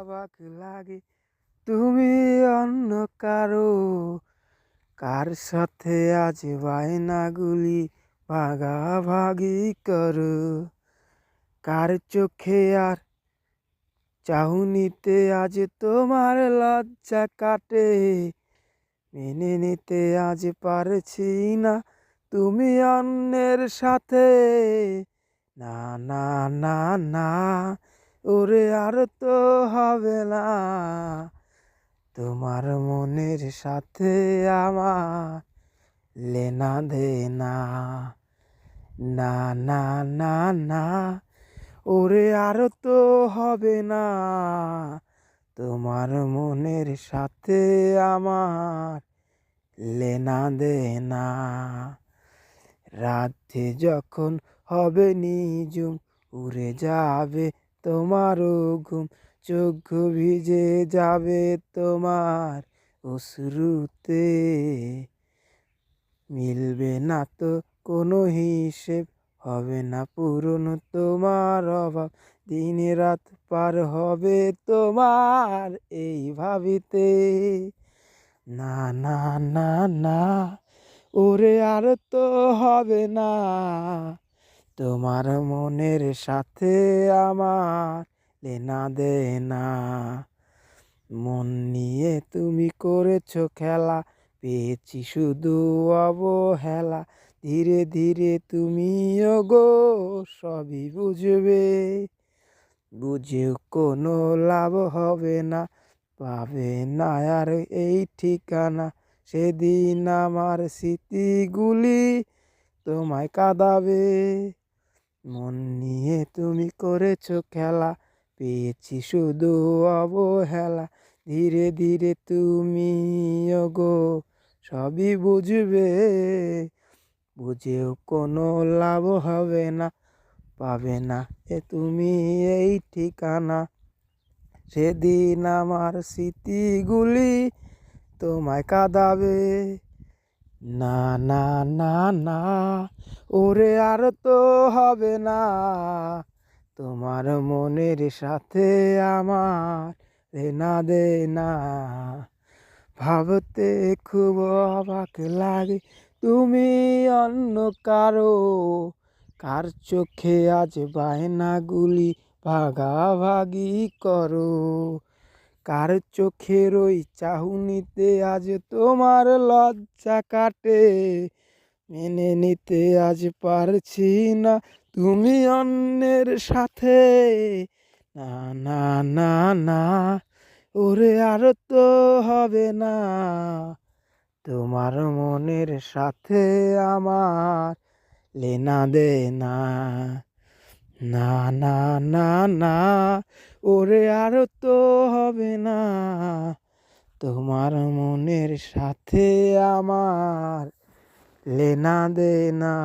অবাক লাগে তুমি অন্য কারো, কার সাথে আজ বায়নাগুলি ভাগাভাগি করো, কার চোখে আর চাহনিতে আজ তোমার লজ্জা কাটে, মেনে নিতে আজ পারছি না তুমি অন্যের সাথে। না না না না, ওরে আর তো হবে না, তোমার মনের সাথে আমার লেনা দেনা। না না না না, ওরে আর তো হবে না, তোমার মনের সাথে আমার লেনা দেনা। রাতে যখন হবে নিঝুম, উড়ে যাবে তোমারও ঘুম, চোখ ভিজে যাবে তোমার অশ্রুতে, মিলবে না তো কোনো হিসেব, হবে না পূরণ তোমার অভাব, দিন রাত পার হবে তোমার এই ভাবিতে। না না না না, ওরে আর তো হবে না, তোমার মনের সাথে আমার লেনা দেনা। মন নিয়ে তুমি করেছো খেলা, পেয়েছি শুধু অবহেলা, ধীরে ধীরে তুমিও গো সবই বুঝবে, বুঝেও কোনো লাভ হবে না, পাবে না আর এই ঠিকানা, সেদিন আমার স্মৃতিগুলি তোমায় কাঁদাবে। মন নিয়ে তুমি করেছো খেলা, পেয়েছি শুধু অবহেলা, ধীরে ধীরে তুমিও গো সবই বুঝবে, বুঝেও কোনো লাভ হবে না, পাবে না তুমি এই ঠিকানা, সেদিন আমার স্মৃতিগুলি তোমায় কাঁদাবে। না না না না, ওরে আর তো হবে না, তোমার মনের সাথে আমার লেনা দেনা। ভাবতে খুব অবাক লাগে তুমি অন্য কারো, কার চোখে আজ বায়নাগুলি ভাগাভাগি করো, কার চোখের ওই চাহনিতে আজ তোমার লজ্জা কাটে, মেনে নিতে আজ পারছি না তুমি অন্যের সাথে। না না না না, ওরে আর তো হবে না, তোমার মনের সাথে আমার লেনা দেনা। না না না না, ওরে আর তো হবে না, তোমার মনের সাথে আমার লেনা দেনা।